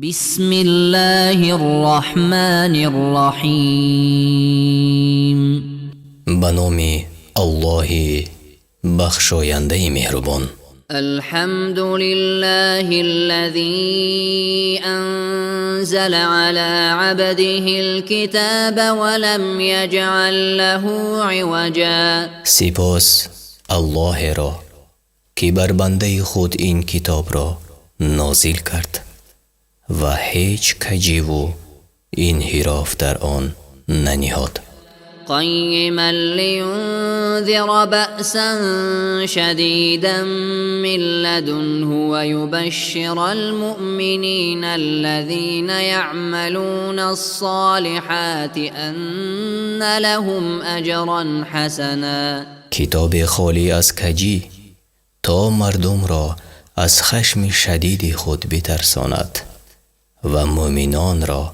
بسم الله الرحمن الرحیم. به نام الله بخشاینده مهربان. الحمد لله الذي أنزل على عبده الكتاب ولم يجعل له عوجا. سپاس الله را که بر بنده خود این کتاب را نازل کرد و هیچ کجی و انحراف در آن ننهاد. قيما لينذر بأسا شديدا من لدنه ويبشر المؤمنين الذين يعملون الصالحات أن لهم أجرا حسنا. کتاب خالی از کجی تا مردم را از خشم شدید خود بترساند و مؤمنان را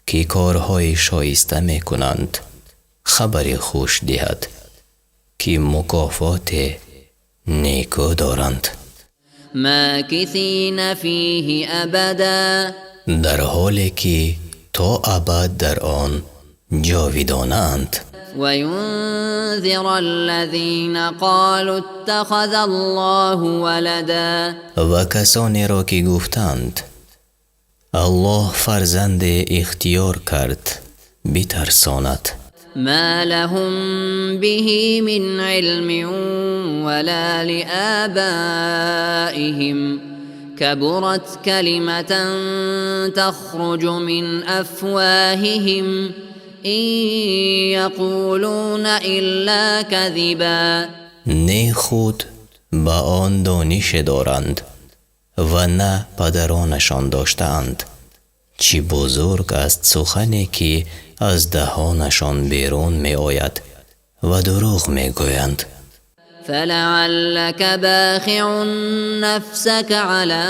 که کارهای شایسته می کنند خبر خوش دهد که مکافات نیکو دارند. ماکثین فیه ابدا، در حالی که تا ابد در آن جاودانند. وینذر الذین قالوا اتخذ الله ولدا، و کسانی را که گفتند الله فرزند اختیار کرد بترساند. ما لهم به من علم ولا لآبائهم كبرت كلمة تخرج من أفواههم إن يقولون إلا كذبا. نه خود به آن دانش دارند و نه پدرانشان داشتند. چی بزرگ است سخنی که از دهانشان بیرون می آید و دروغ می گویند. فلعلك باخع نفسك على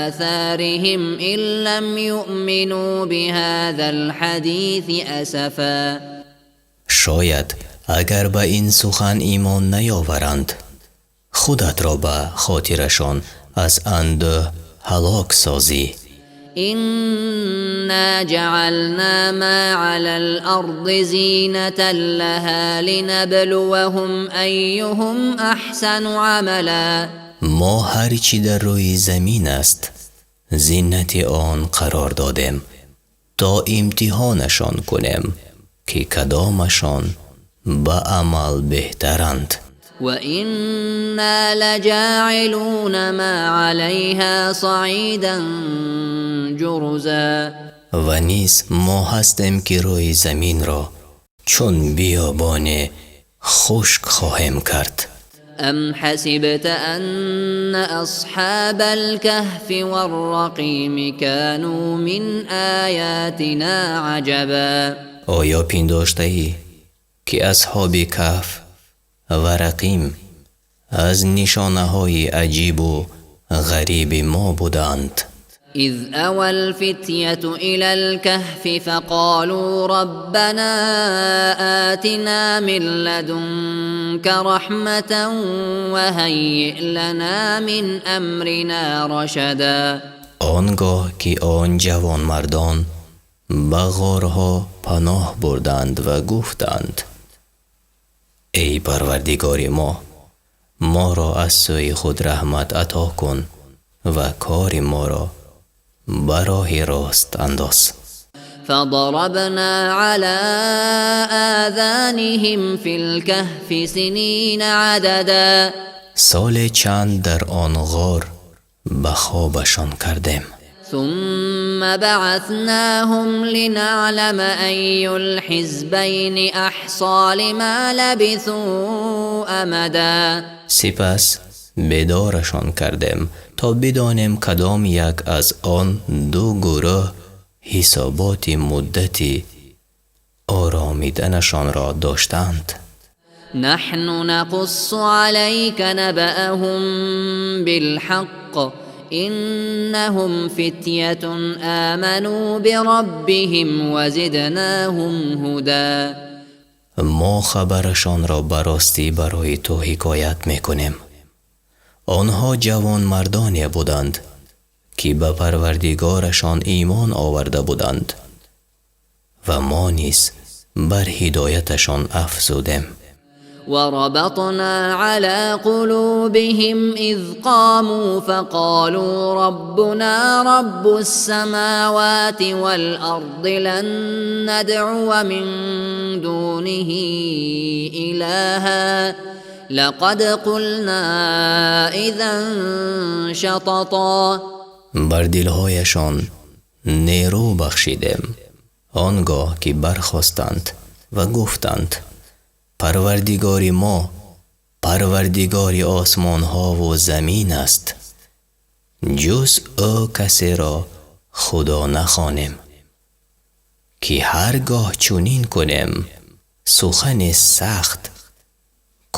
آثارهم إن لم يؤمنوا بهذا الحديث أسفا. شاید اگر به این سخن ایمان نیاورند خودت را به خاطرشان از انده هلاک سازی. إنا جعلنا ما على الأرض زينة لها لنبلوهم أيهم أحسن عملا. ما هر چی در روی زمین است زینت آن قرار دادیم تا امتحانشان کنیم که کدامشان به عمل بهترند. وإنا لجاعلون ما عليها صعيدا جرزا. و نیز ما هستیم که روی زمین را چون بیابان خشک خواهیم کرد. أم حسبت أن أصحاب الكهف والرقيم كانوا من آياتنا عجبا. آیا پنداشته ای که اصحاب کهف و رقیم از نشانه های عجیب و غریب ما بودند؟ إذ أوى الفتية إلى الكهف فقالوا ربنا آتنا من لدنك رحمة وهيئ لنا من أمرنا رشدا. آنگاه که آن جوان مردان به غارها پناه بردند و گفتند ای پروردگار ما را از سوی خود رحمت عطا کن و کار ما را به راه راست انداز. فضربنا على آذانهم في الكهف سنين عددا. سال چند در آن غار به خوابشان کردیم. ثم بعثناهم لنعلم أي الحزبين أحصى لما لبثوا أمدا. سپس بیدارشان کردیم تا بدانیم کدام یک از آن دو گروه حسابات مدتی آرامیدنشان را داشتند. نحن نقص عليك نبأهم بالحق إنهم فتية آمنوا بربهم وزدناهم هدى. ما خبرشان را براستی برای تو حکایت میکنیم. آنها جوان مردانی بودند که به پروردگارشان ایمان آورده بودند و ما نیز بر هدایتشان افزودیم. وربطنا على قلوبهم إذ قاموا فقالوا ربنا رب السماوات والأرض لن ندعو من دونه إلها لقد قلنا إذا شططا. بر دلهایشان نیرو بخشیدیم آنگاه که برخاستند و گفتند پروردگار ما پروردگار آسمان ها و زمین است، جز او کسی را خدا نخوانیم که هرگاه چنین کنیم سخن سخت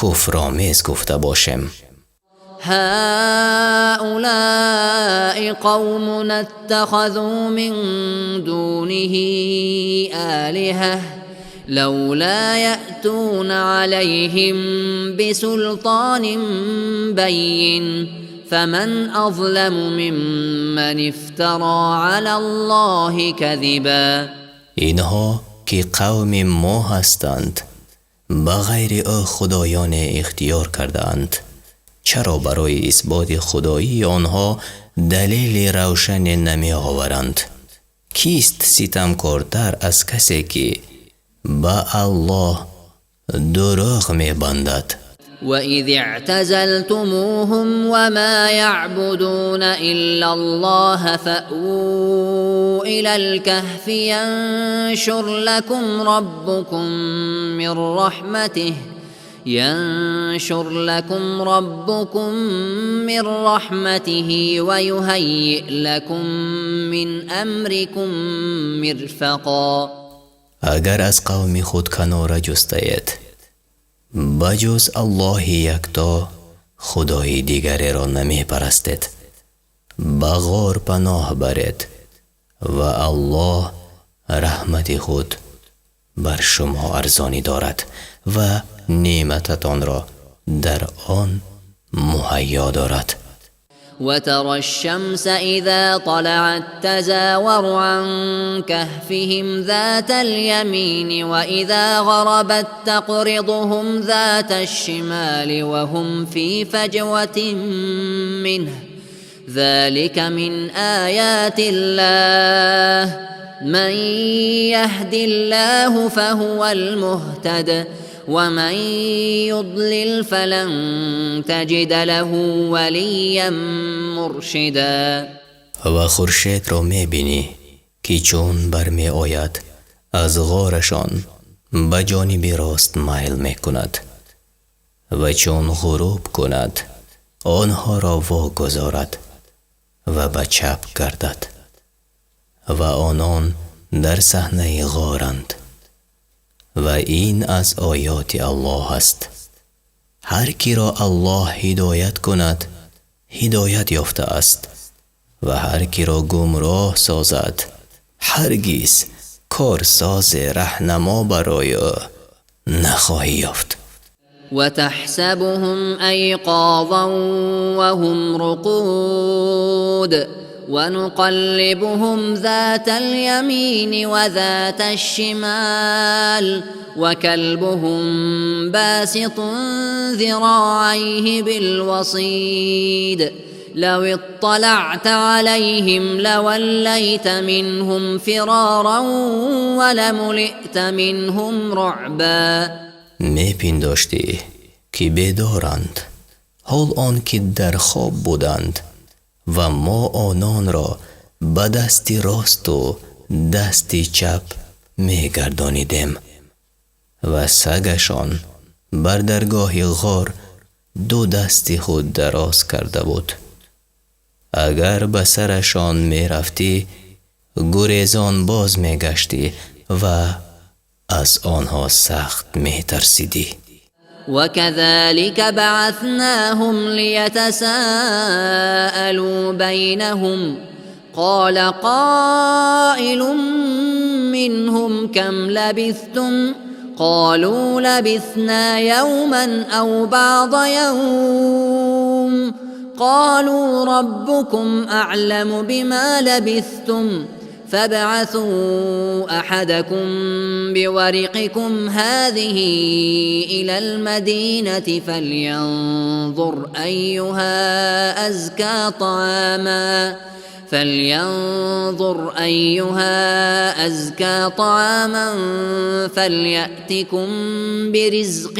کفرآمیز گفته باشیم. هؤلاء قوم اتخذوا من دونه آلهة لولا يأتون عليهم بسلطان بين فمن أظلم ممن افترى على الله كذبا. اینها که قوم ما هستند بغیر او خدایان اختیار کردند، چرا برای اثبات خدایی آنها دلیل روشن نمی آورند؟ کیست ستمکارتر از کسی که با الله دروغ می بندد؟ وَإِذِ اعْتَزَلْتُمُوهُمْ وَمَا يَعْبُدُونَ إِلَّا اللَّهَ فَأْوُوا إِلَى الْكَهْفِ يَنشُرْ لَكُمْ رَبُّكُمْ مِنْ رَحْمَتِهِ وَيُهَيِّئْ لَكُمْ مِنْ أَمْرِكُمْ مِرْفَقًا. اگر از قوم خود کناره جستید بجز الله یکتا خدای دیگری را نمی پرستید، به غار پناه برید و الله رحمت خود بر شما ارزانی دارد و نعمتتان را در آن مهیا دارد. وترى الشمس إذا طلعت تزاور عن كهفهم ذات اليمين وإذا غربت تقرضهم ذات الشمال وهم في فجوة منه ذلك من آيات الله من يهد الله فهو المهتد ومن يضلل فلن تجد له وليا مرشدا. و خورشید را می بینی که چون برمی آید از غارشان به جانب راست میل می کند و چون غروب کند آنها را واگذارد و به چپ گردد و آنان در صحنه غارند و این از آیات الله است. هر کی را الله هدایت کند هدایت یافته است و هر کی را گمراه سازد هرگز کارساز رهنما برای او نخواهی یافت. وتحسبهم أيقاظا وهم رقود ونقلبهم ذات اليمين وذات الشمال وكلبهم باسط ذراعيه بالوصيد لو اطلعت عليهم لوليت منهم فرارا ولملئت منهم رعبا. می پنداشتی که بیدارند حال آن که در خواب بودند و ما آنان را به دست راست و دست چپ می گردانیدیم و سگشان بر درگاه غار دو دست خود دراز کرده بود. اگر به سرشان می رفتی گریزان باز می گشتی و از آنها سخت می ترسیدی. وكذلك بعثناهم ليتساءلوا بينهم قال قائل منهم كم لبثتم قالوا لبثنا يوما أو بعض يوم قالوا ربكم أعلم بما لبثتم فابعثوا أحدكم بورقكم هذه إلى المدينة فلينظر أيها أزكى طعاما فليأتكم برزق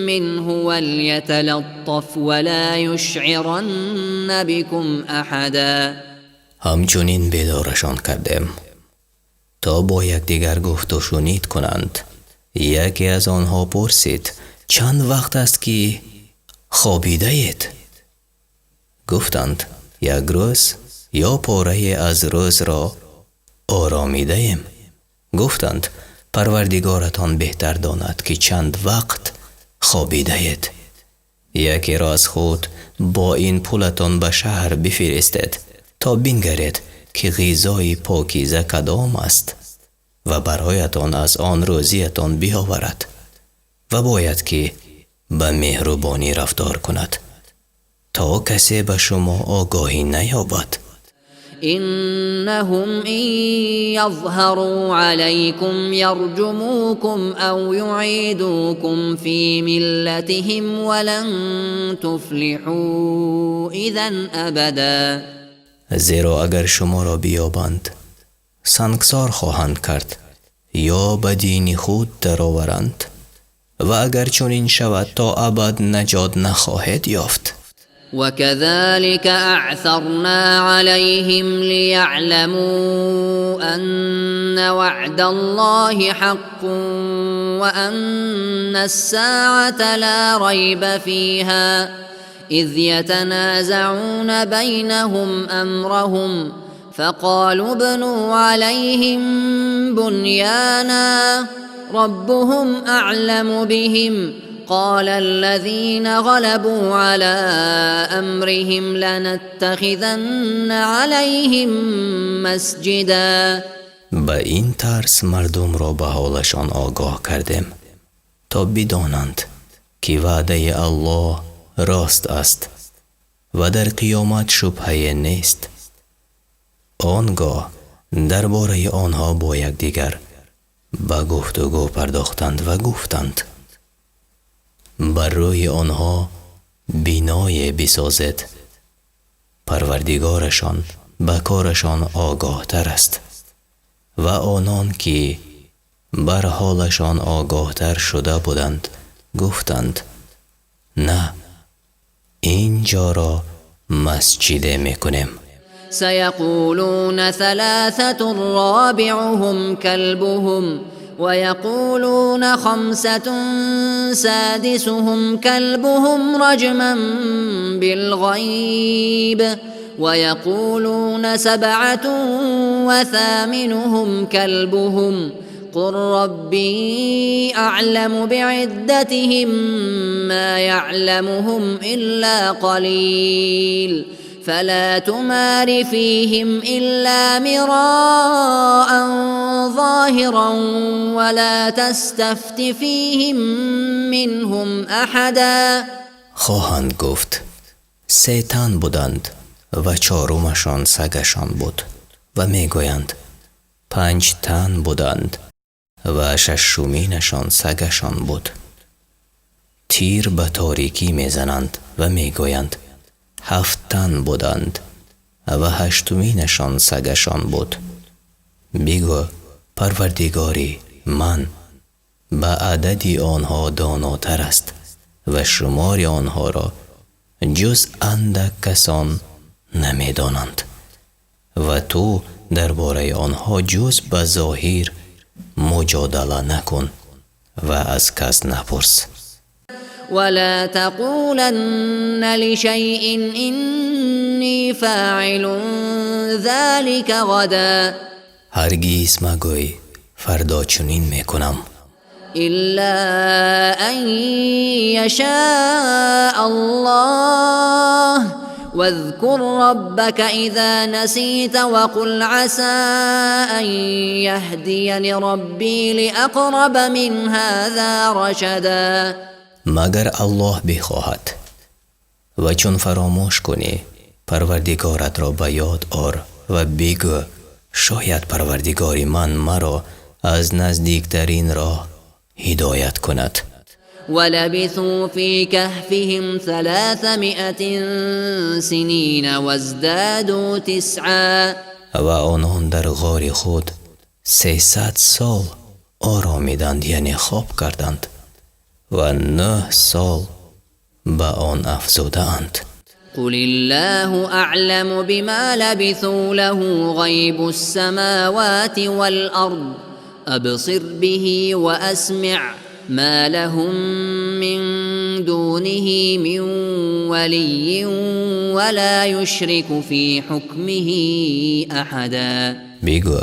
منه وليتلطف ولا يشعرن بكم أحدا. همچنین بیدارشان کردیم تا با یکدیگر گفت و شنید کنند. یکی از آنها پرسید چند وقت است که خوابیده اید؟ گفتند یک روز یا پاره از روز را آرامیده ایم. گفتند پروردگارتان بهتر داند که چند وقت خوابیده اید. یکی را از خود با این پولتان به شهر بفرستید تا بنگرید که غذای پاکیزه کدام است و برایتان از آن روزیتان بیاورد و باید که به مهربانی رفتار کند تا کسی به شما آگاهی نیابد. إنهم إن يظهروا عليكم يرجموكم أو يعيدوكم في ملتهم ولن تفلحوا إذا أبدا. زیرا اگر شما را بیابند سنگسار خواهند کرد یا به دین خود درآورند و اگر چنین شود تا ابد نجات نخواهید یافت. وكذلك أعثرنا عليهم ليعلموا أن وعد الله حق وأن الساعة لا ريب فيها إذ يتنازعون بينهم أمرهم فقالوا ابنوا عليهم بنيانا ربهم أعلم بهم قال الذين غلبوا على أمرهم لنتخذن عليهم مسجدا. با این ترس مردم را به حالشان آگاه کردیم تا بدانند که وعده الله راست است و در قیامت شبهه نیست. آنگاه درباره آنها با یکدیگر به گفتگو پرداختند و گفتند بر روی آنها بنای بسازید. پروردگارشان به کارشان آگاه تر است و آنان که بر حالشان آگاه تر شده بودند گفتند نه، اینجا را مسجد میکنیم. سيقولون ثلاثة رابعهم كلبهم ويقولون خمسة سادسهم كلبهم رجما بالغيب ويقولون سبعة وثامنهم كلبهم قل ربي أعلم بعدتهم ما يعلمهم إلا قليل فلا تمار فيهم إلا مراء ظاهرا ولا تستفت فيهم منهم أحدا. خواهند گفت سه تن بودند و چهارمشان سگشان بود و میگویند 5 تن بودند و ششمینشان سگشان بود. تیر به تاریکی میزنند و میگویند 7 تن بودند و 8مینشان سگشان بود. بگو پروردگاری من به عدد آنها داناتر است و شمار آنها را جز اندک کسان نمیدانند و تو درباره آنها جز به ظاهر مجادله نکن و از کس نپرس. ولا تقولن لشيء إني فاعل ذلك غدا هرگز مگوی فردا چنین میکنم إلا أن يشاء الله واذكر ربك إذا نسيت وقل عسى أن يهديني ربي لأقرب من هذا رشدا. مگر الله بخواهد و چون فراموش کنی پروردگارت را به یاد آر و بگو شاید پروردگاری من مرا از نزدیکترین راه هدایت کند. ولبثوا في كهفهم 300 سنين وازدادوا 9. و آنان در غار خود 300 سال آرامیدند یعنی خواب کردند و 9 سال به آن افزودند. قل الله أعلم بما لبثوا له غيب السماوات والأرض أبصر به وأسمع ما لهم من دونه من ولي ولا يشرك في حكمه أحدا. بگو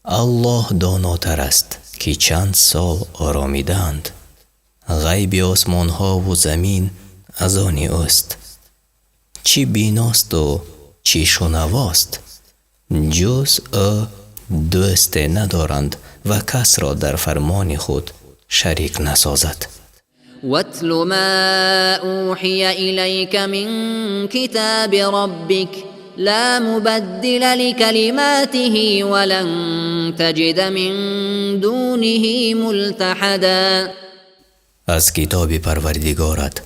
الله داناتر است که چند سال آرامیدند. غیب آسمان ها و زمین از آن اوست. چی بیناست و چی شنواست. جز او دوست ندارند و کس را در فرمان خود شریک نسازد. واتل ما أوحي إليك من كتاب ربك لا مبدل لكلماته ولن تجد من دونه ملتحدا. از کتاب پروردگارت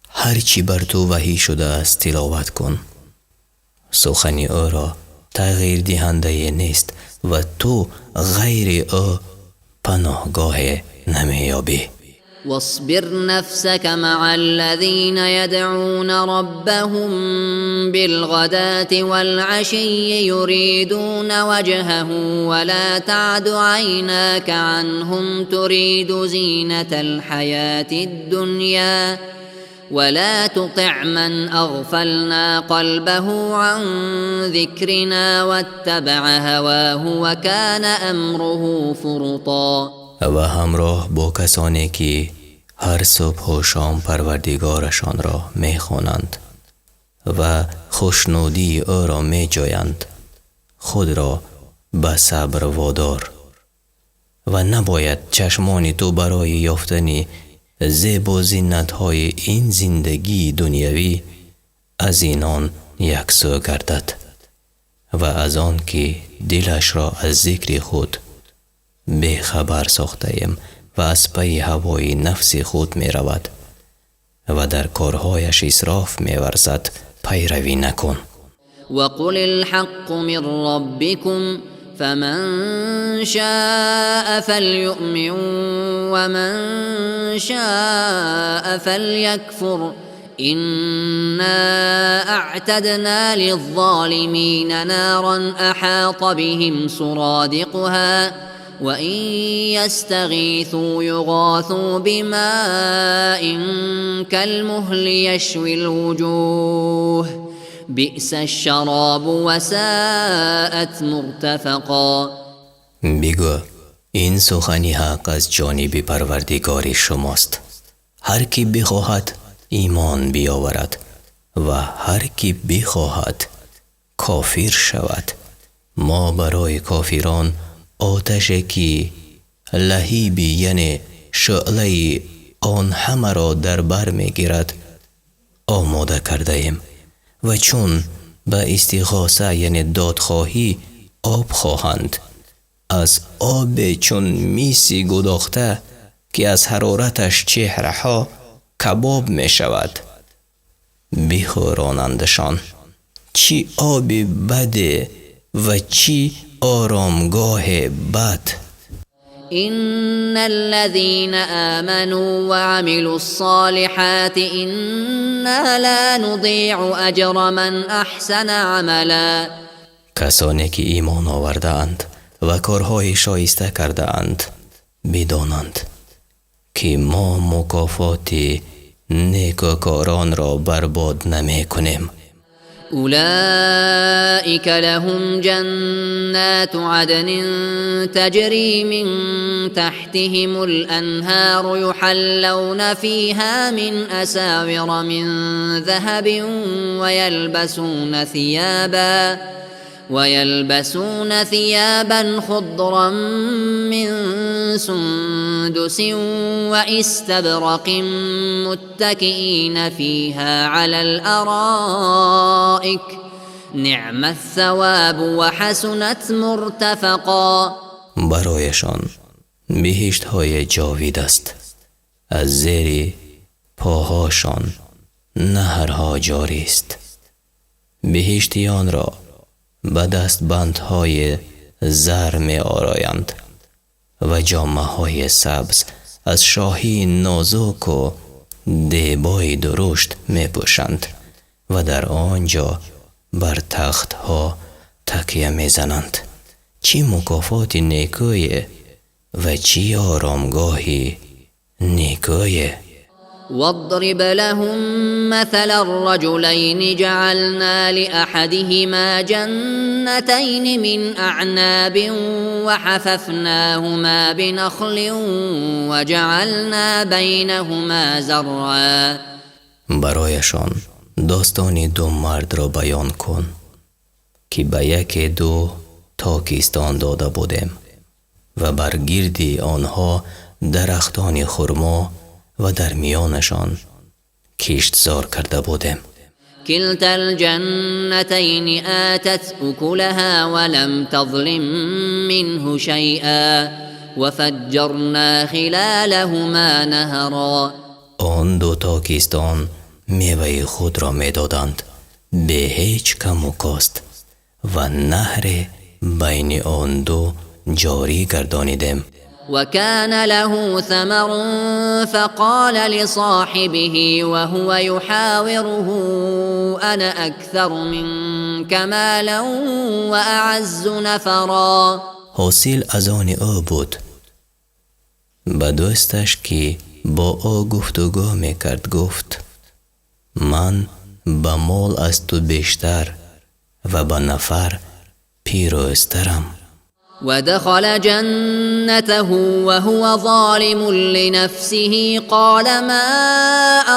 هرچی بر تو وحی شده است تلاوت کن. سخن او را تغییر دهنده نیست و تو غیر او پناهگاه نمیابی. واصبر نفسك مع الذين يدعون ربهم بالغداة والعشي يريدون وجهه ولا تعد عيناك عنهم تريد زينة الحياة الدنيا ولا تطع من أغفلنا قلبه عن ذكرنا واتبع هواه وكان أمره فرطا. و همراه با کسانی که هر صبح و شام پروردگارشان را میخوانند و خوشنودی او را میجویند خود را به صبر وادار و نباید چشمان تو برای یافتن زیب و زینت‌های این زندگی دنیوی از اینان یکسو گردد و از آن که دلش را از ذکر خود بیخبر ساخته ایم و از پی هوای نفس خود می رود و در کارهایش اسراف می ورزد پیروی نکن. وقل الحق من ربكم فمن شاء فليؤمن ومن شاء فليكفر إنا أعتدنا للظالمين نارا أحاط بهم سرادقها وإن يستغيثوا يغاثوا بماء كالمهل يشوي الوجوه بئس الشراب وساءت مرتفقا. بگو این سخنی حق از جانب پروردگار شماست. هر کی بخواهد ایمان بیاورد و هر کی بخواهد کافر شود. ما برای کافران آتش که لهیبی یعنی شعله آن همه را در بر می گیرد آماده کرده ایم و چون به استغاثه یعنی دادخواهی آب خواهند از آب چون میسی گداخته که از حرارتش چهره ها کباب می شود بخورانندشان. چی آب بده و چی آرامگاه بد. إن الذين آمنوا وعملوا الصالحات إنا لا نضيع أجر من أحسن عملا. کسانی که ایمان آورده اند و کارهای شایسته کرده اند بدانند که ما مکافات نیکوکاران را برباد نمی کنیم. أولئك لهم جنات عدن تجري من تحتهم الأنهار يحلون فيها من أساور من ذهب ويلبسون ثيابا خضرا من سندس واستبرق متكئين فيها على الارائك نعم الثواب وحسنت مرتفقا. برایشان بهشت های جاوید است، از زیر پاهاشان نهرها جاری است. بهشتیان را به دستبندهای زر می آرایند و جامه های سبز از شاهی نازک و دیبای درشت می پوشند و در آنجا بر تخت ها تکیه می زنند. چی مکافات نیکویه و چی آرامگاهی نیکویه. واضرب لهم مثل الرجلين جعلنا لأحدهما جنتين من أعناب وحففناهما بنخل وجعلنا بينهما زرعا. برایشان داستان دو مرد را بیان کن که به یک دو تاکستان داده بودیم و بر گردی آنها درختان خرما و در میانشان کشتزار کرده بودیم. كلتا الجنتين آتت أكلها ولم تظلم منه شيئا وفجرنا خلالهما نهرا. آن دو تاکستان میوه خود را میدادند به هیچ کم و کاست و نهر بین آن دو جاری گردانیدیم. وكان له ثمر فقال لصاحبه وهو يحاوره أنا أكثر منك مالا وأعز نفرا. حاصل از آن او بود. به دوستش که با او گفتگو میکرد گفت من به مال از تو بیشتر و به نفر پیروزترم. ودخل جنته وهو ظالم لنفسه قال ما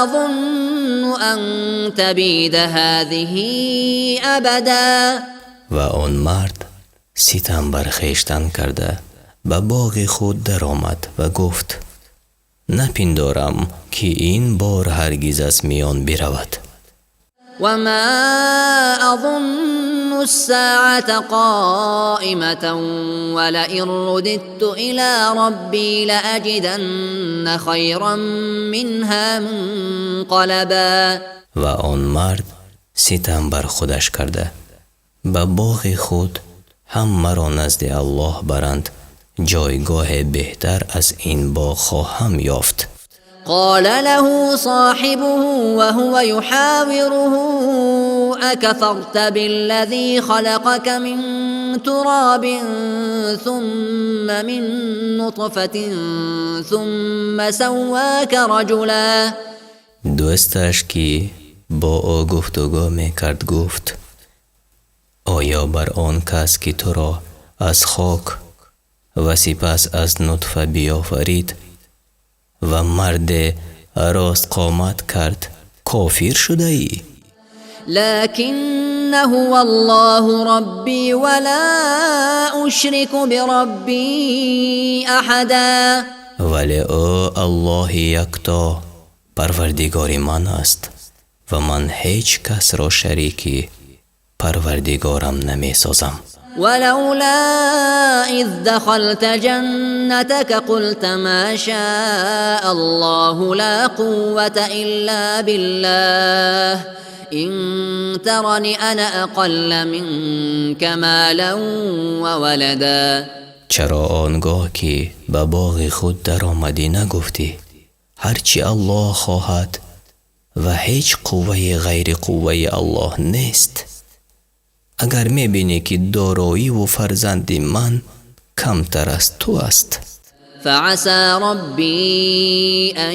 أظن أن تبيد هذه أبدا. و آن مرد ستم بر خویشتن کرده به باغ خود در آمد و گفت نپندارم که این بار هرگز از میان برود. وما أظن الساعة قائمة ولئن رددت إلى ربي لأجدن خيرا منها منقلبا. و آن مرد ستم بر خودش کرده به باغ خود هم مرا نزد الله برند جایگاه بهتر از این باغ خواهم یافت. قال له صاحبه وهو يحاوره أكفرت بالذي خلقك من تراب ثم من نطفة ثم سواك رجلا. دوستش که با او گفتگو میکرد گفت آیا بر آن کس که تو را از خاک و سپس از نطفه بیافرید و مرد راست قامت کرد کافر شده ای؟ لكن هو الله ربي ولا أشرك بربي أحدا. ولی او الله یکتا پروردگار من است و من هیچ کس را شریکی پروردگارم نمی سازم. ولولا إذ دخلت جنتك قلت ما شاء الله لا قوة إلا بالله إن ترني أنا أقل منك مالا وولدا. چرا آنگاه که به باغ خود در آمدی نگفتی هرچی الله خواهد و هیچ قوه غیر قوه الله نیست؟ اگر میبینی که دارایی و فرزند من کمتر از تو است. فعسى ربي أن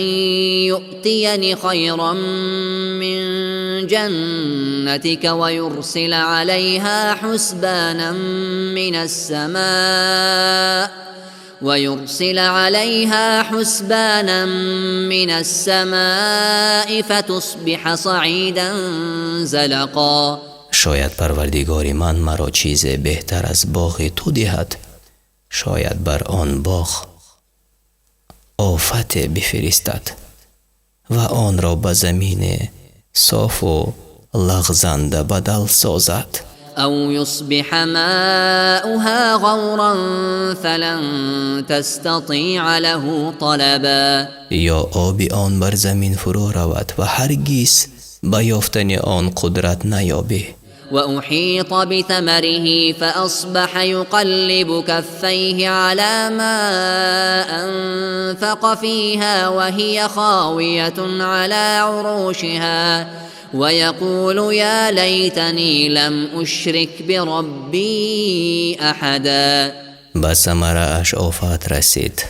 يؤتيني خيرا من جنتك ويرسل عليها حسبانا من السماء فتصبح صعيدا زلقا. شاید پروردگار من مرا چیز بهتر از باغ تو دهد. شاید بر آن باغ آفت بفرستد و آن را به زمین صاف و لغزنده بدل سازد. أو يصبح ماؤها غورا فلن تستطيع له طلبا. یا آب آن بر زمین فرو رود و هرگز به یافتن آن قدرت نیابی. وأحيط بثمره فأصبح يقلب كفيه على ما أنفق فيها وهي خاوية على عروشها ويقول يا ليتني لم أشرك بربي أحدا. به ثمره اش آفت رسید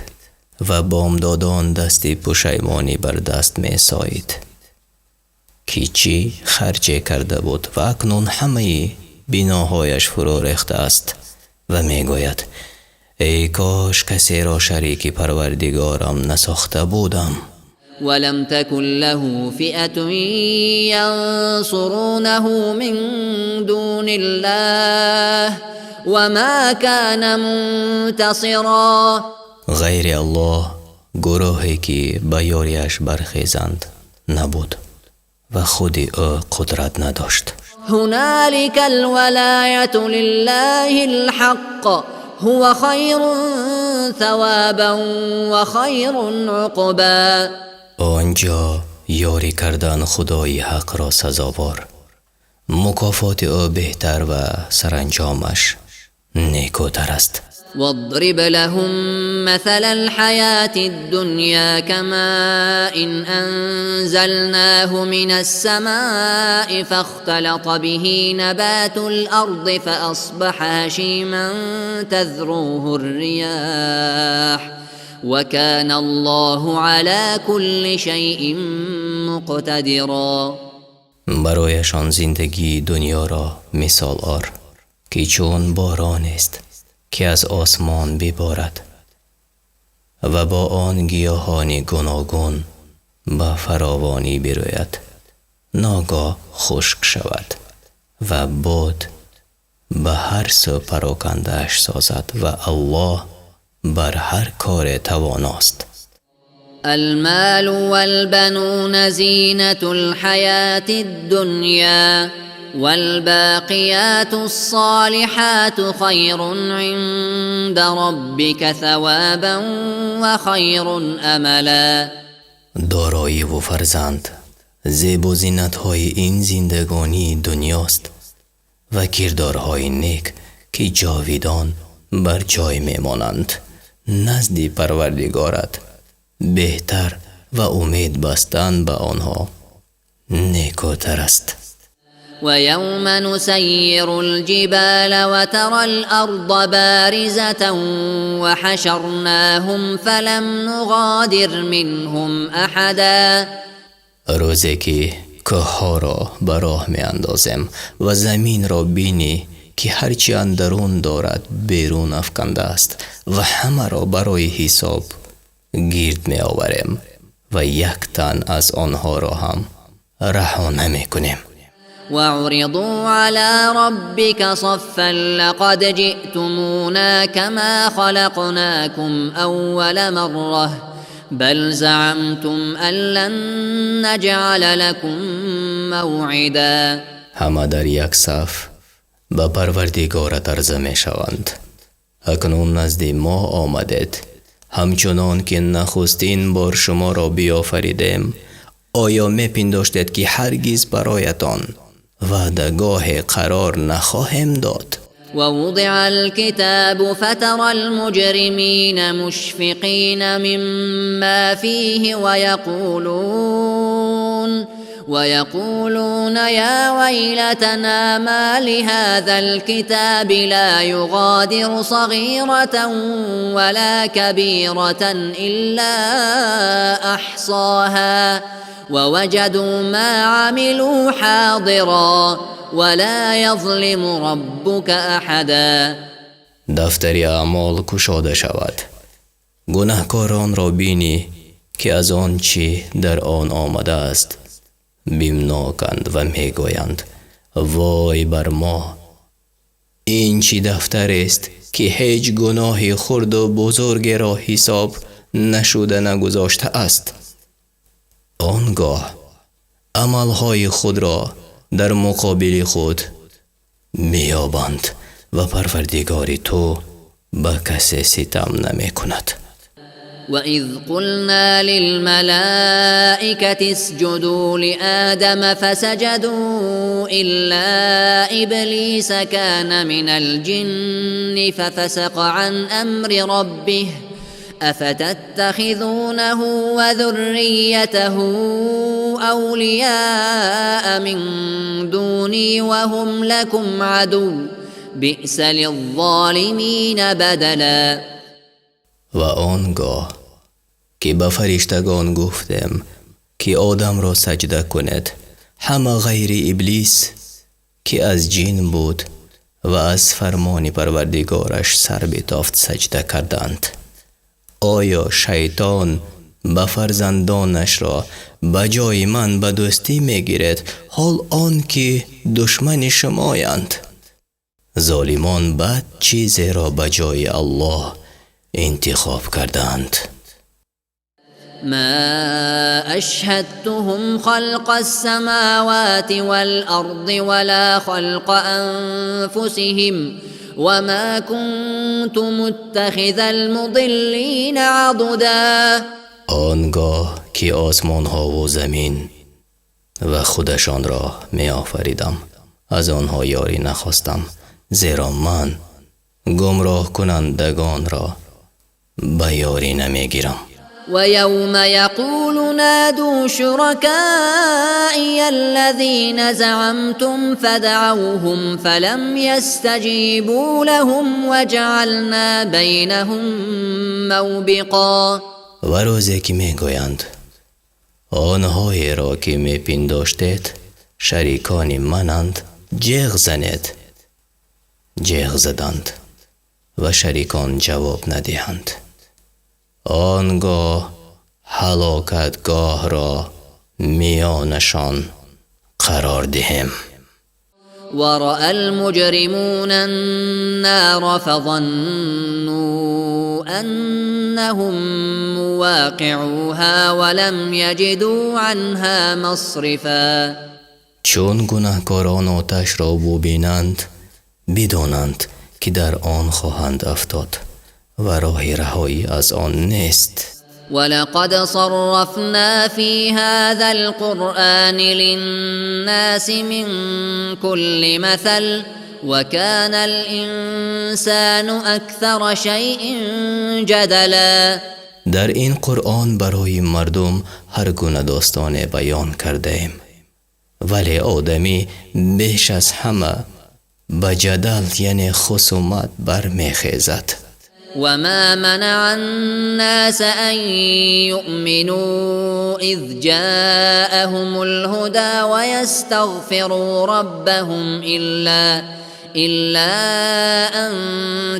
و بامدادان دستی پشیمانی بر دست می سایید که چی خرچه کرده بود و اکنون همه بناهایش فرو ریخته است و می گوید ای کاش کسی را شریک پروردگارم نساخته بودم. ولم تكن له فئة ينصرونه من دون الله وما كان منتصرا. غیر الله گروهی که به یاریش برخیزند نبود و خود او قدرت نداشت. هنالك الولاية لله الحق هو خير ثوابا وخير عقبا. آنجا یاری کردن خدای حق را سزاوار، مکافات او بهتر و سرانجامش نیکوتر است. واضرب لهم مثل الحياة الدنيا كماء أنزلناه من السماء فاختلط به نبات الأرض فأصبح هشيما تذروه الرياح وكان الله على كل شيء مقتدرا. برایشان زندگی دنیا را مثال آر که چون باران است که از آسمان ببارد و با آن گیاهان گوناگون به فراوانی بروید، ناگاه خشک شود و باد به هر سو پراکنده‌اش سازد و الله بر هر کار تواناست. المال والبنون زينة الحياة الدنيا والباقيات الصالحات خير عند ربك ثوابا وخير املا. دارایی و فرزند زیب و زینت‌های این زندگانی دنیاست و کردارهای نیک که جاویدان بر جای میمانند نزد پروردگارت بهتر و امید بستن به آنها نیکوتر است. ويوم نسير الجبال وترى الأرض بارزة وحشرناهم فلم نغادر منهم أحدا. روزی که کوه‌ها را به راه می اندازیم و زمین را بینی که هرچی اندرون دارد بیرون افکنده است و همه را برای حساب گرد می آوریم و یک تن از آنها را هم رها نمی کنیم. وعرضوا على ربك صفا لقد جئتمونا كما خلقناكم أول مرة بل زعمتم أن لن نجعل لكم موعدا. همه در یک صف به پروردگارت عرضه می شوند اکنون نزد ما آمدید همچنان که نخستین بار شما را بیافریدیم. آیا می پنداشتید که هرگز برایتان وعدهگاه قرار نخواهیم داد؟ ووضع الكتاب فترى المجرمين مشفقين مما فيه ويقولون يا ويلتنا ما لهذا الكتاب لا يغادر صغيرة ولا كبيرة إلا أحصاها ووجدوا ما عملوا حاضرا ولا يظلم ربك احدا. دفتر اعمال گشاده شود، گناهکاران را بینی که از آن چی در آن آمده است بیمناکند و میگویند وای بر ما، این چی دفتر است که هیچ گناه خرد و بزرگ را حساب نشده نگذاشته است. آنگاه عملهای خود را در مقابل خود میابند و پروردگار تو به کسی ستم نمی کند. وَإِذْ قُلْنَا لِلْمَلَائِكَةِ اسْجُدُوا لِآدَمَ فَسَجَدُوا إِلَّا إِبْلِيسَ كَانَ مِنَ الْجِنِّ فَفَسَقَ عَنْ أَمْرِ رَبِّهِ أَفَتَتَّخِذُونَهُ وَذُرِّيَّتَهُ أَوْلِيَاءَ مِنْ دُونِي وَهُمْ لَكُمْ عَدُوٌّ بِئْسَ لِلظَّالِمِينَ بَدَلًا. و آنگاه که به فرشتگان گفتم که آدم را سجده کند، همه غیر ابلیس که از جن بود و از فرمان پروردگارش سر بتافت سجده کردند. آیا شیطان به فرزندانش را به جای من به دوستی میگیرد، حال آن که دشمن شمایند؟ ظالمان بد چیزی را به جای الله انتخاب کردند. ما أشهدتهم خلق السماوات والأرض ولا خلق أنفسهم وما كنت متخذ المضلين عضدا. آنگاه که آسمان ها و زمین و خودشان را می آفریدم، از آنها یاری نخواستم، زیرا من گمراه کنندگان را به یاری نمی گیرم. ويوم يقول نادوا شركائي الذين زعمتم فدعوهم فلم يستجيبوا لهم وجعلنا بينهم موبقا. و روزی که می گویند آنهایی را که می پنداشتید شریکان منند، جیغ زنید. جیغ زدند و شریکان جواب ندهند. آنگاه هلاکتگاه را میانشان قرار دهم. ورأى المجرمون النار فظنوا أنهم مواقعوها ولم يجدوا عنها مصرفا. چون گناهکاران آتش را ببینند بدانند که در آن خواهند افتاد و راه رهایی از آن نیست. ولقد صرفنا في هذا القرآن للناس من كل مثل وكان الإنسان أكثر شيء جدلا. در این قرآن برای مردم هر گونه داستان بیان کرده ایم، ولی آدمی بیش از همه به جدل یعنی خصومت برمیخیزد. وما منع الناس أن يؤمنوا إذ جاءهم الهدى ويستغفروا ربهم إلا أن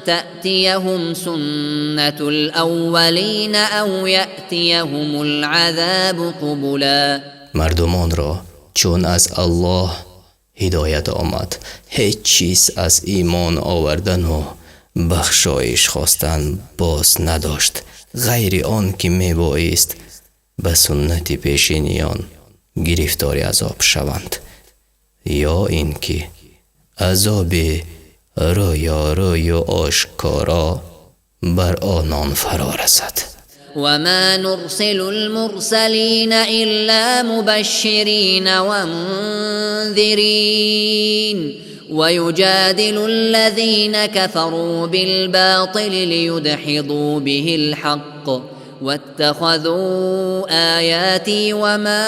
تأتيهم سنة الأولين أو يأتيهم العذاب قبلا. مردمان را چون از الله هدایت آمد هیچ چیز از ایمان آوردن و بخشایش خواستن باز نداشت، غیر آن که می بایست به سنت پیشینیان گرفتار عذاب شوند، یا اینکه عذاب روی و آشکارا بر آنان فرا رسد. وما نرسل المرسلين إلا مبشرين ومنذرين ويجادل الذين كفروا بالباطل ليدحضوا به الحق واتخذوا آياتي وما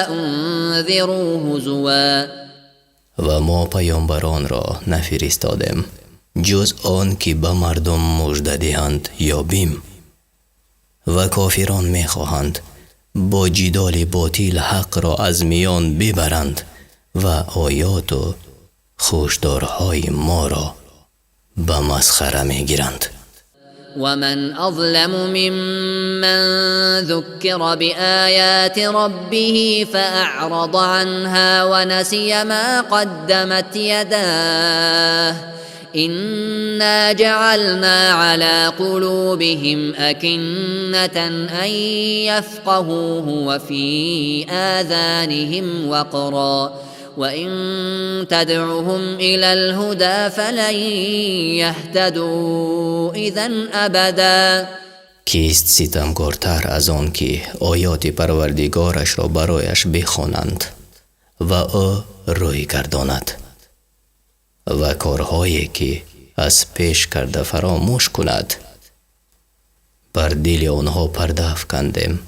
أنذروا هزوا. و ما پیامبران را نفرستادیم جز آن که به مردم مژده دهند یا بیم، و کافران میخواهند با جدال باطل حق را از میان ببرند و آیات و خوشدارهای ما را به مسخره میگیرند. ومن أظلم ممن ذكر بآيات ربه فأعرض عنها ونسي ما قدمت يداه إنا جعلنا على قلوبهم أكنة أن يفقهوه وفي آذانهم وقرا وإن تدعهم إلى الهدى فلن يهتدوا إذن أبدا. کیست ستمگارتر از آن که آیات پروردگارش را برایش بخوانند و او روی گرداند و کارهایی که از پیش کرده فراموش کند. بر دل آنها پرده افکندیم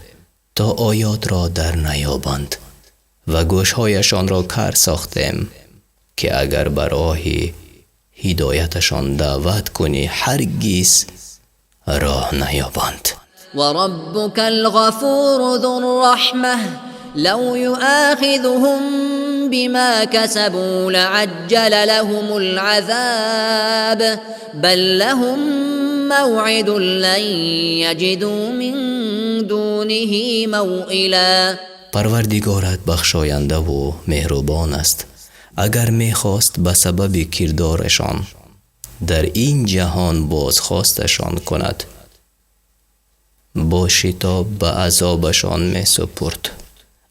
تا آیات را در نیابند و گوشهایشان را کر ساختیم که اگر بر راه هدایتشان دعوت کنی هرگز راه نیابند. وربك الغفور ذو الرحمة لو يؤاخذهم بما كسبوا لعجل لهم العذاب بل لهم موعد لن يجدوا من دونه موئلا. پروردگارت بخشاینده و مهربان است. اگر میخواست به سبب کردارشان در این جهان بازخواستشان کند با شتاب به عذابشان می سپرد،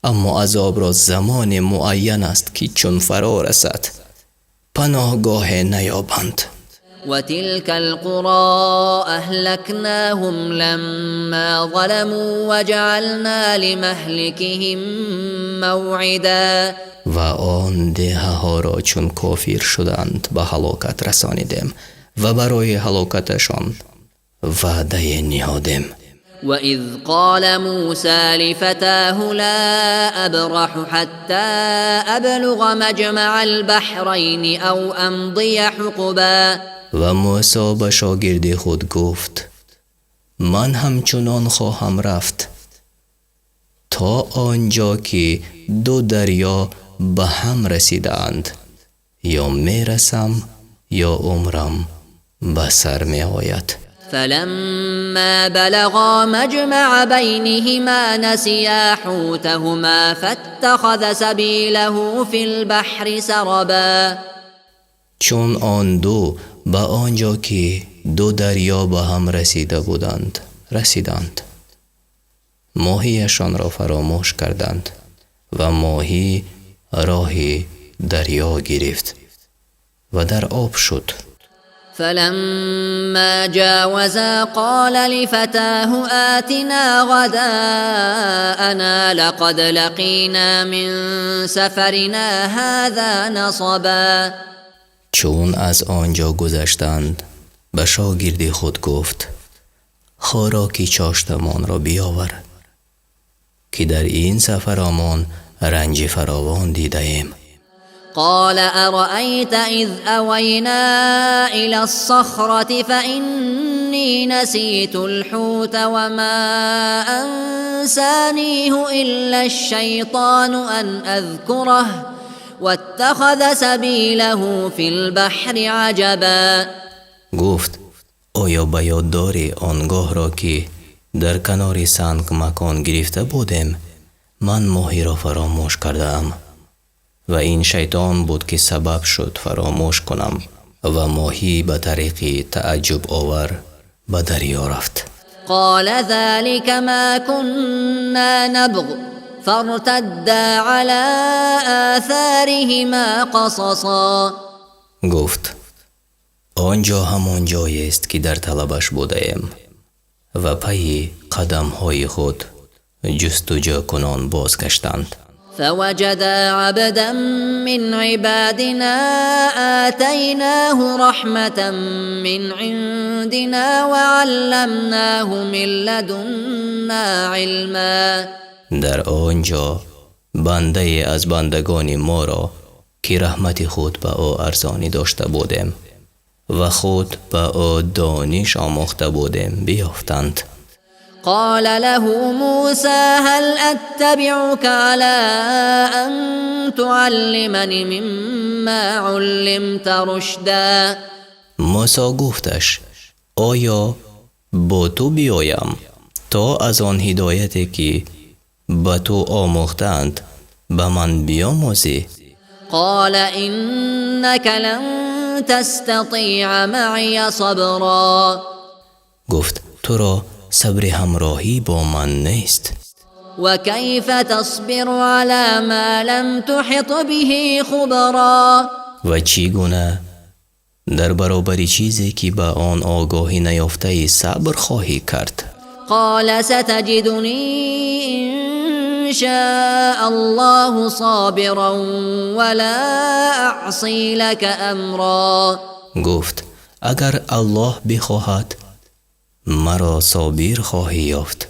اما عذاب را زمان معین است که چون فرا رسد پناهگاه نیابند. وتلك القرى أهلكناهم لما ظلموا وجعلنا لمهلكهم موعدا. و آن دهه ها را چون کافر شدند به هلاکت رسانیدیم و برای هلاکتشان وعده نهادیم. وإذ قال موسى لفتاه لا أبرح حتى أبلغ مجمع البحرين أو أمضي حقبا. و موسی به شاگرد خود گفت من همچنان خواهم رفت تا آنجا که دو دریا به هم رسیدند، یا میرسم یا عمرم به سر می آید. فلما بلغا مجمع بينهما نسيا حوتهما فاتخذ سبيله في البحر سربا. چون آن دو به آنجا که دو دریا به هم رسیدند ماهیشان را فراموش کردند و ماهی راه دریا گرفت و در آب شد. فلما جاوزا قال لفتاه آتنا غداءنا لقد لقينا من سفرنا هذا نصبا. چون از آنجا گذشتند به شاگرد خود گفت خوراکی چاشتمان را بیاور که در این سفرمان رنج فراوان دیده ایم. قال أرأيت إذ أوينا إلى الصخرة فإني نسيت الحوت وما أنسانيه إلا الشيطان أن أذكره واتخذ سبيله في البحر عجبا. گفت آیا به یاد داری آنگاه را که در کنار سنگ مکان گرفته بودیم من ماهی را فراموش کردم و این شیطان بود که سبب شد فراموش کنم و ماهی به طریق تعجب آور به دریا رفت. قال ذلك ما كنا نبغ فارتدا على آثارهما قصصا. گفت آنجا همان جایی است که در طلبش بودیم و پی قدم های خود جستجو کنان بازگشتند. فوجدا عبدا من عبادنا آتيناه رحمة من عندنا وعلمناه من لدنا علما. در آنجا بنده از بندگان ما را که رحمت خود به او ارزانی داشته بودیم و خود به او دانش آموخته بودیم بیافتند. قال له موسى هل أتبعك على أن تعلمني مما علمت رشدا. موسی گفتش آیا با تو بیایم تا از آن هدایتی که به تو آموختند به من بیاموزی؟ قال إنك لن تستطيع معي صبرا گفت تو را صبر همراهی با من نیست. وكيف تصبر على ما لم تحط به خبرا و چگونه در برابر چیزی که به آن آگاهی نیافته صبر خواهی کرد؟ قال ستجدني إن شاء الله صابرا ولا أعصي لك أمرا گفت اگر الله بخواهد مرا صابر خواهی یافت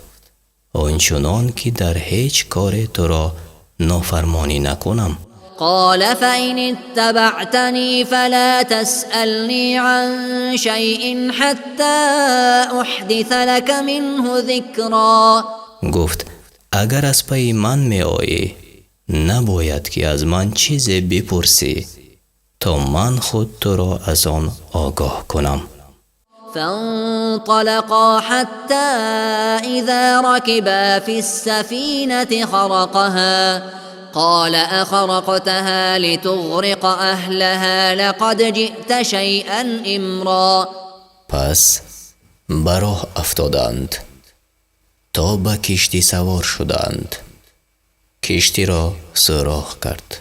آنچنان که در هیچ کار تو را نافرمانی نکنم. قال فإن اتبعتني فلا تسألني عن شيء حتى أحدث لك منه ذكرا گفت اگر از پی من می آیی نباید که از من چیزی بپرسی تا من خود تو را از آن آگاه کنم. فانطلقا حتى إذا ركبا في السفينة خرقها قال أخرقتها لتغرق أهلها لقد جئت شيئا إمرا پس براه افتادند تا به کشتی سوار شدند. کشتی را سوراخ کرد.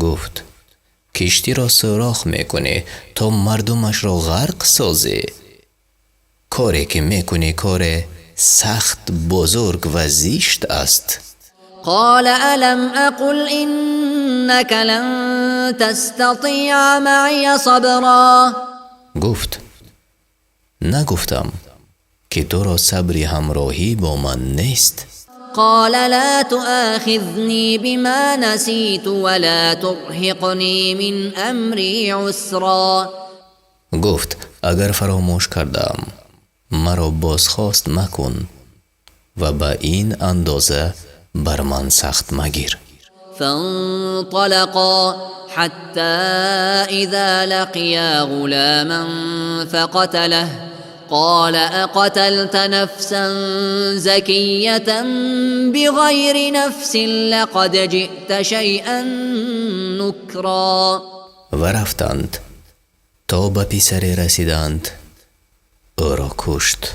گفت کشتی را سوراخ میکنی تا مردمش را غرق سازی. کاری که میکنی کار سخت بزرگ و زشت است. قال ألم أقل إنك لن تستطيع معي صبرا گفت نگفتم که تو را صبری همراهی با من نیست؟ قال لا تؤاخذني بما نسيت ولا ترهقني من أمري عسرا گفت اگر فراموش کردم مرا بازخواست مکن و به این اندازه بر من سخت مگیر. فانطلقا حتى إذا لقيا غلاما فقتله قال أقتلت نفسا زكية بغير نفس لقد جئت شيئا نكرا و رفتند تا به پسری رسیدند او را کشت.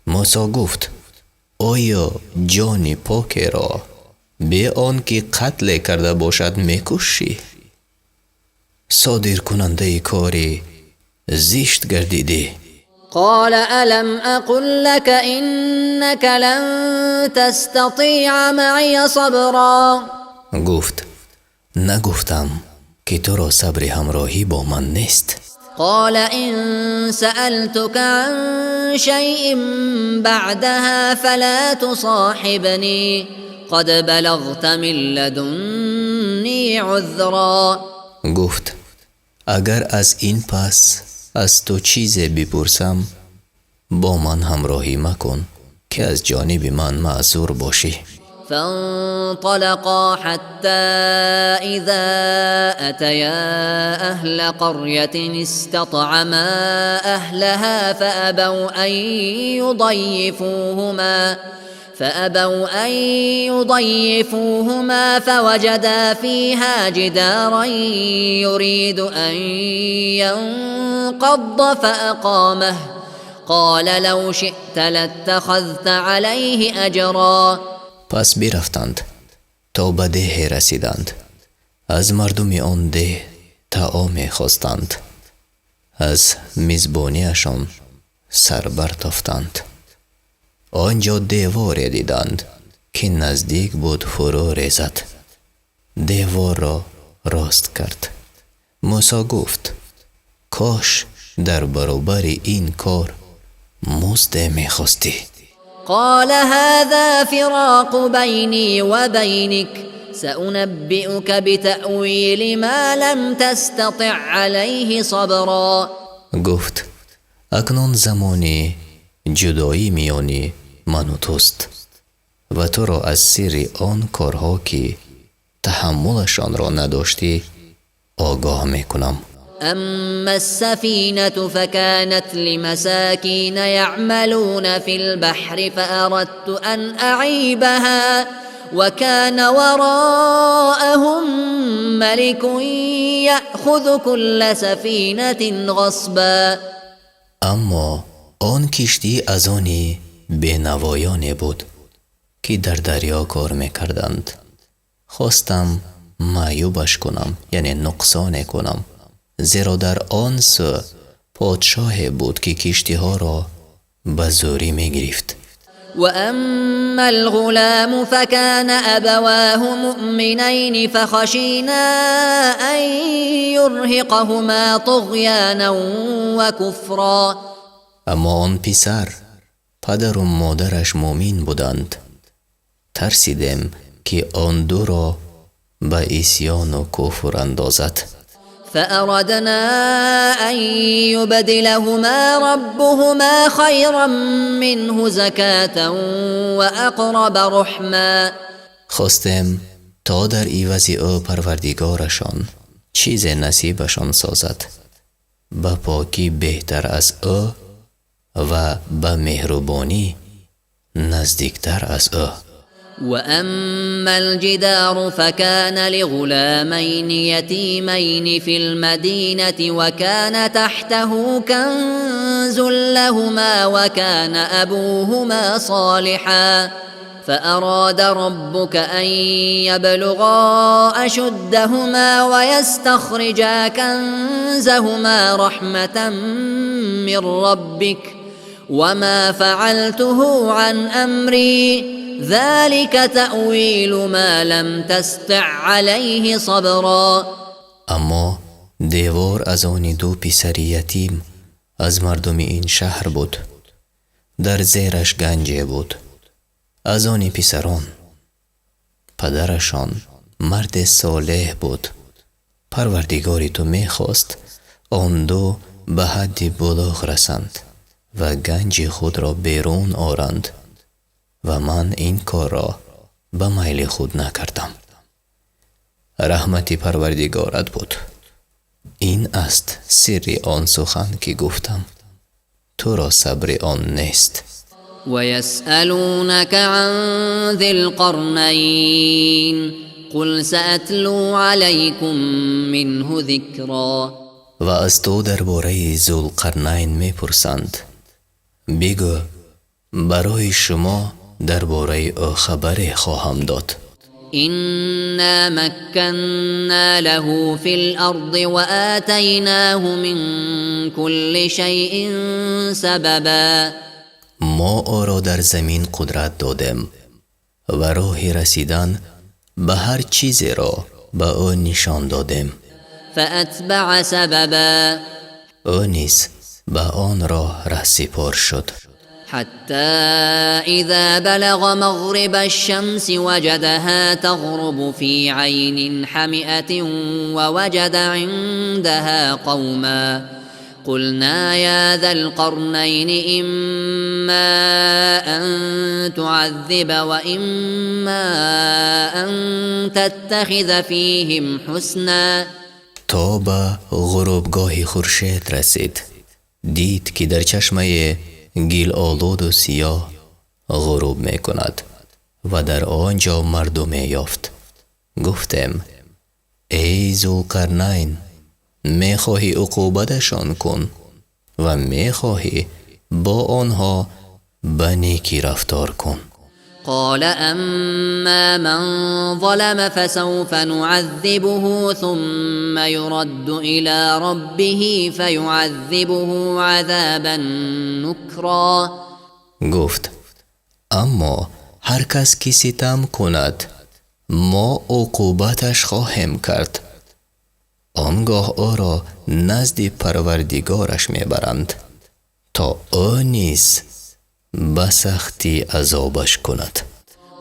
موسی گفت آیا جان پاک را به آن که قتل کرده باشد میکشی؟ صادر کننده کاری زشت گردیدی. قال ألم أقل لك إنك لن تستطيع معي صبرا گفت نگفتم که تو را صبر همراهی با من نیست؟ قال إن سألتك عن شيء بعدها فلا تصاحبني قد بلغت من لدني عذرا گفت اگر از این پس از تو چیزی بپرسم با من همراهی مکن که از جانب من معذور باشی. فانطلقا حتى إذا أتيا أهل قرية استطعما أهلها فأبوا أن يضيفوهما فوجدا فيها جدارا يريد أن ينقض فأقامه قال لو شئت لاتخذت عليه أجرا پس برفتند تا به ده رسیدند. از مردم آن ده طعام خواستند. از میزبانیشان سر برتافتند. آنجا دیواری دیدند که نزدیک بود فرو ریزد. دیوار را راست کرد. موسی گفت کاش در برابر این کار مزد میخواستی. قال هذا فراق بيني وبينك سأنبئك بتأويل ما لم تستطع عليه صبرا گفت اکنون زمانی جدایی میانی من و توست و تو را از سر آن کارها که تحملشان را نداشتی آگاه میکنم. وأما السفينة فكانت لمساكين يعملون في البحر فأردت أن أعيبها وكان وراءهم ملك يأخذ كل سفينة غصبا. اما آن کشتی از آنی بینوایانی بود که در دریا کار میکردند. خواستم معیوبش کنم، یعنی نقصان کنم، زیرا در آن سو پادشاه بود که کشتی ها را به زوری میگرفت. وأما الغلام فكان أبواه مؤمنين فخشينا أن يرهقهما طغيانا وكفرا. اما آن پسر پدر و مادرش مؤمن بودند، ترسیدم که آن دو را به عصیان و کفر اندازد. فأردنا أن يبدلهما ربهما خيرا منه زكاة وأقرب رحما. خواستم تا در عوض او پروردگارشان چیز نصیبشان سازد، به پاکی بهتر از او و به مهربانی نزدیکتر از او. وأما الجدار فكان لغلامين يتيمين في المدينة وكان تحته كنز لهما وكان أبوهما صالحا فأراد ربك أن يبلغا أشدهما ويستخرجا كنزهما رحمة من ربك وما فعلته عن أمري ذلك تأویل ما لم تستع علیه صبرا. اما دیوار از آن دو پسر یتیم از مردم این شهر بود، در زیرش گنجه بود. از آن پسران پدرشان مرد صالح بود. پروردگاری تو میخواست آن دو به حد بلوغ رسند و گنج خود را بیرون آرند و من این کار را به میل خود نکردم. رحمت پروردگارت بود. این است سر آن سخن که گفتم، تو را صبر آن نیست. ويسألونك عن ذي القرنين قل سأتلو عليكم منه ذكرا. و از تو درباره ذوالقرنین میپرسند، بگو برای شما درباره او خبر خواهم داد. إنا مكنا له في الأرض وآتيناه من كل شيء سببا. ما او را در زمین قدرت دادیم و راه رسیدن به هر چیزی را به او نشان دادیم. فأتبع سببا. او نیز به آن راه رهسپار شد. حتى إذا بلغ مغرب الشمس وجدها تغرب في عين حمئة ووجد عندها قوما قلنا يا ذا القرنين إما أن تعذب وإما أن تتخذ فيهم حسنا. تا به غروبگاه خورشید رسید، دید که در چشمه گیل آلود و سیاه غروب می کند و در آنجا مردم یافت. گفتم ای ذوالقرنین، می خواهی عقوبتشان کن و می خواهی با آنها به نیکی رفتار کن. قال أما من ظلم فسوف نعذبه ثم يرد إلى ربه فيعذبه عذابا نكرا. گفت اما هر کس که ستم کند ما عقوبتش خواهیم کرد، آنگاه او را نزد پروردگارش میبرند تا او نیز به سختی عذابش کند.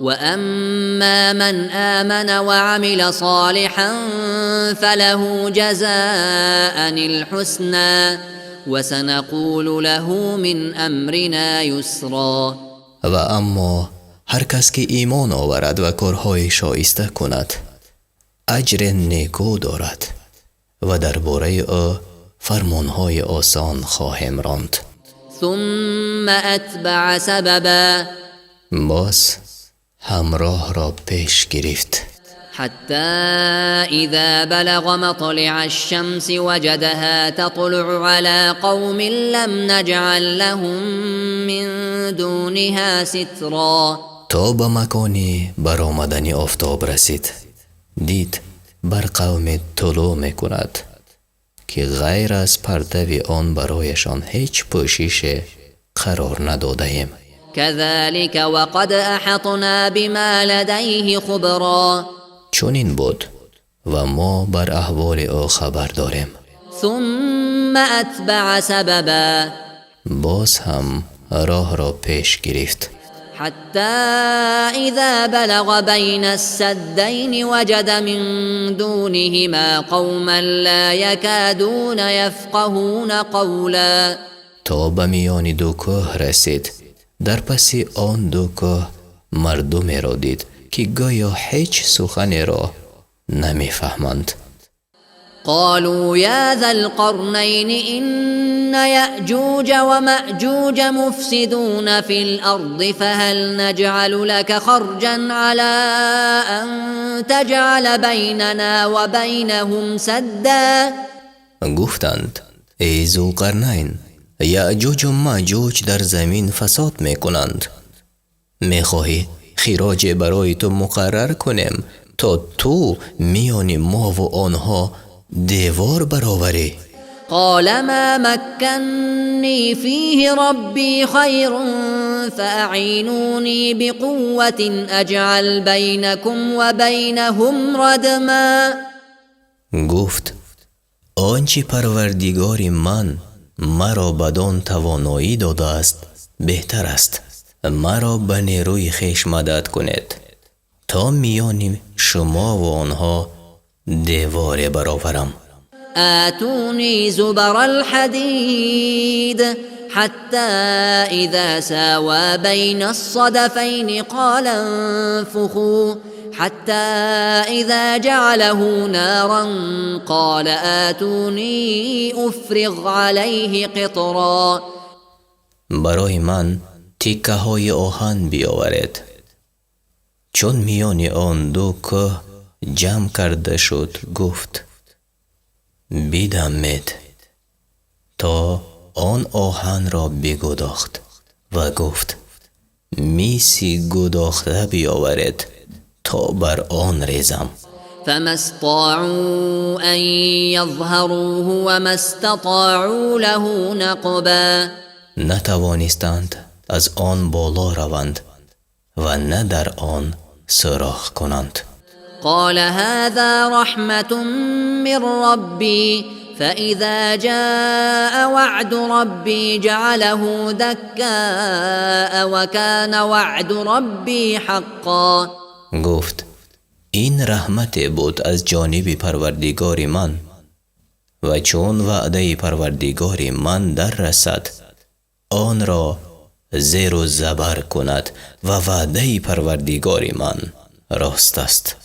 وأما من آمن وعمل صالحا فله جزاء الحسنى وسنقول له من أمرنا يسرا. و اما هر کس که ایمان آورد و کارهای شایسته کند اجر نیکو دارد و درباره او فرمانهای آسان خواهم راند. ثم أتبع سببا باز همراه را پیش گرفت حتى إذا بلغ مطلع الشمس وجدها تطلع على قوم لم نجعل لهم من دونها سترا. تا به مکانی برآمدن آفتاب رسید، دید بر قوم طلوع می کند که غیر از پرتو آن برایشان هیچ پوشش قرار نداده ایم. كذلك وقد أحطنا بما لديه خبرا چنین بود و ما بر احوال او خبر داریم. ثم أتبع سببا باز هم راه را پیش گرفت حتى إذا بلغ بين السدين وجد من دونهما قوما لا يكادون يفقهون قولا. تا به میان دو کوه رسید، در پس آن دو کوه مردمی را دید که گویا هیچ سخنی را نمیفهمند. قالوا يا ذا القرنين إن يأجوج ومأجوج مفسدون في الأرض فهل نجعل لك خرجا على أن تجعل بيننا وبينهم سدا. گفتند ای ذوالقرنین، یأجوج و مأجوج در زمین فساد میکنند، میخواهی خراج برای تو مقرر کنیم تا تو میان ما و آنها دیوار برآوری؟ قال ما مكنني فيه ربي خير فأعينوني بقوة أجعل بينكم وبينهم ردما. گفت آنچه پروردگار من مرا بدان توانایی داده است بهتر است. مرا به نیروی خویش مدد کنید تا میان شما و آنها دیوار برآورم. آتوني زبر الحديد حتى إذا ساوى بين الصدفين قال انفخوا حتى إذا جعله نارا قال آتوني أفرغ عليه قطرا. برای من تیکه های آهن بیاورید. چون میان آن دو کوه جمع کرده شد گفت بدمید تا آن آهن را بگداخت و گفت میسی گداخته بیاورید تا بر آن ریزم. فما استطاعوا أن يظهروه وما استطاعوا له نقبا. نتوانستند از آن بالا روند و نه در آن سوراخ کنند. قال هذا رحمة من ربي فإذا جاء وعد ربي جعله دكاء وكان وعد ربي حقا. گفت این رحمت بود از جانب پروردگار من و چون وعده پروردگار من در رسد آن را زیر و زبر کند و وعده پروردگار من راست است.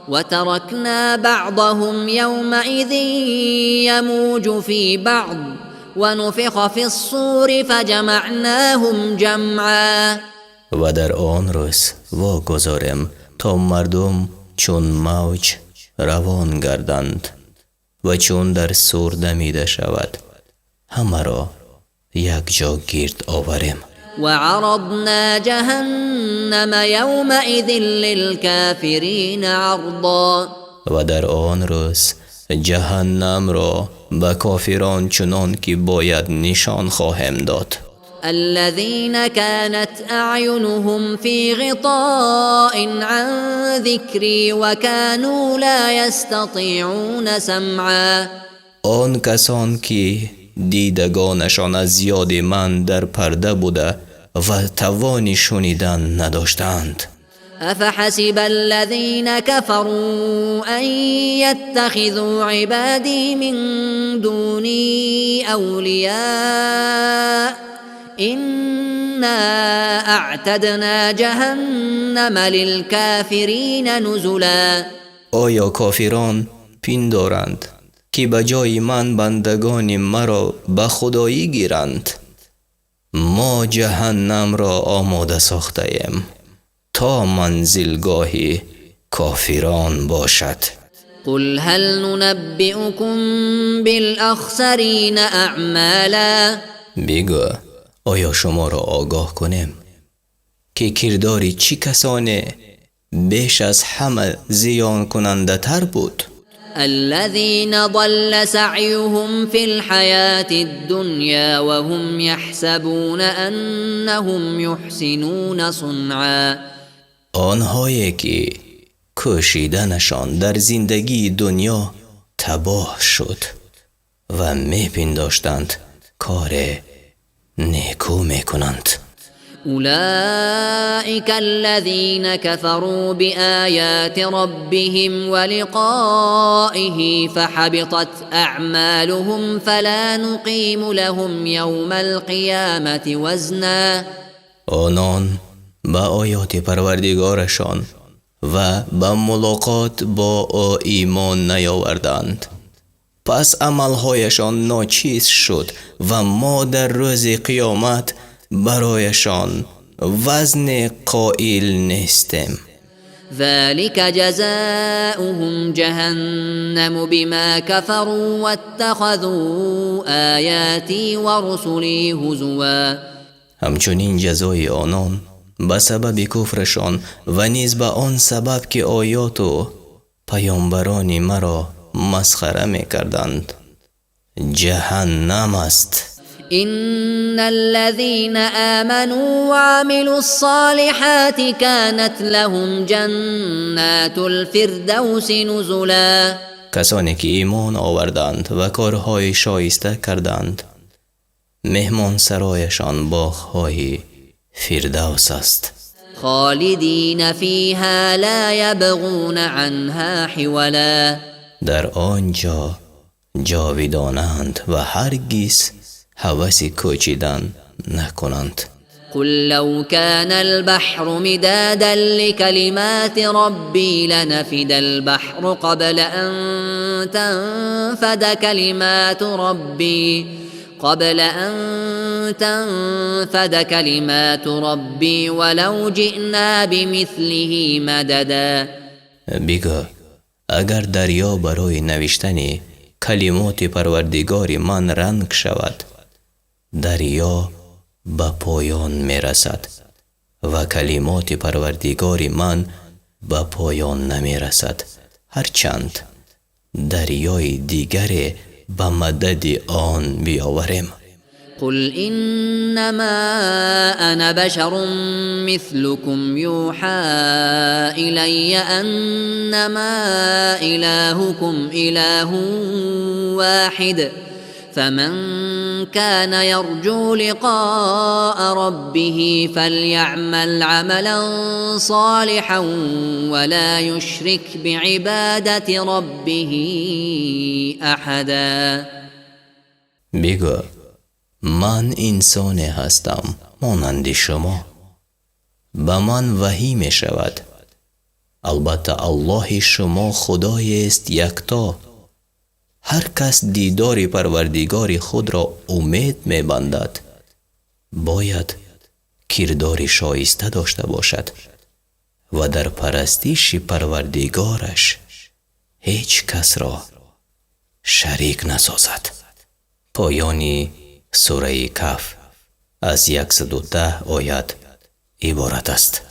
وتركنا بعضهم يومئذ يموج في بعض ونفخ في الصور فجمعناهم جمعا. و در آن روز واگذاریم تا مردم چون موج روان گردند و چون در سور دمیده شود همه را یک جا گرد آوریم. وعرضنا جهنم يومئذ للكافرين عرضا. و در آن روز جهنم را به کافران چنان که باید نشان خواهم داد. الذين كانت أعينهم في غطاء عن ذكري وكانوا لا يستطيعون سمعا. آن کسان که دیدگانشان از یاد من در پرده بوده و توانی شنیدن نداشتند. أفحسب الذين كفروا أن يتخذوا عبادي من دوني أولياء إنا أعتدنا جهنم للكافرين نزلا. آیا کافران پندارند که به جای من بندگان مرا به خدایی گیرند. ما جهنم را آماده ساخته ایم تا منزلگاه کافران باشد. قل هل ننبئكم بالأخسرين أعمالا بگو آیا شما را آگاه کنیم که کرداری چی کسانه بیش از همه زیان کننده تر بود؟ الذين ضل سعيهم في الحياة الدنيا وهم يحسبون أنهم يحسنون صنعا آنهایی که کوشیدنشان در زندگی دنیا تباه شد و میپنداشتند کار نیکو میکنند. أولئك الذين كفروا بآيات ربهم ولقائه فحبطت أعمالهم فلا نقيم لهم يوم القيامة وزنا. آنان به آیات پروردگارشان و به ملاقات با او ایمان نیاوردند، پس عملهایشان ناچیز شد و ما در روز قیامت برایشان وزن قائل نیستیم. ذلك جزاؤهم جهنم بما كفروا واتخذوا آياتي ورسلي هزوا. همچنین جزای آنان به سبب کفرشان و نیز به آن سبب که آیات و پیامبران مرا مسخره می کردند جهنم است. إن الذين آمنوا وعملوا الصالحات كانت لهم جنات الفردوس نزلا. کسانی که ایمان آوردند و کارهای شایسته کردند مهمان سرایشان باغ‌های فردوس است. خالدين فيها لا يبغون عنها حولا. در آنجا جاویدانند و هرگز هوس کوچیدن نکنند. قل لو كان البحر مدادا لكلمات ربي لنفد البحر قبل أن تنفد كلمات ربي ولو جئنا بمثله مددا. بگو اگر دریا برای نوشتن کلمات پروردگار من رنگ شود، دریا به پایان می رسد و کلمات پروردگار من به پایان نمی رسد، هرچند دریای دیگری به مدد آن بیاوریم. قل إنما أنا بشر مثلكم يوحى إلي أنما إلهكم إله واحد فمن كان يرجو لقاء ربه فليعمل عملا صالحا ولا يشرك بعبادة ربه أحدا. بگو من انسان هستم مانند شما، به من وحی می شود، البته الله شما خدای است یکتا. هر کس دیدار پروردگار خود را امید می بندد باید کردار شایسته داشته باشد و در پرستش پروردگارش هیچ کس را شریک نسازد. پایانی سوره کهف از 110 آیت عبارت است.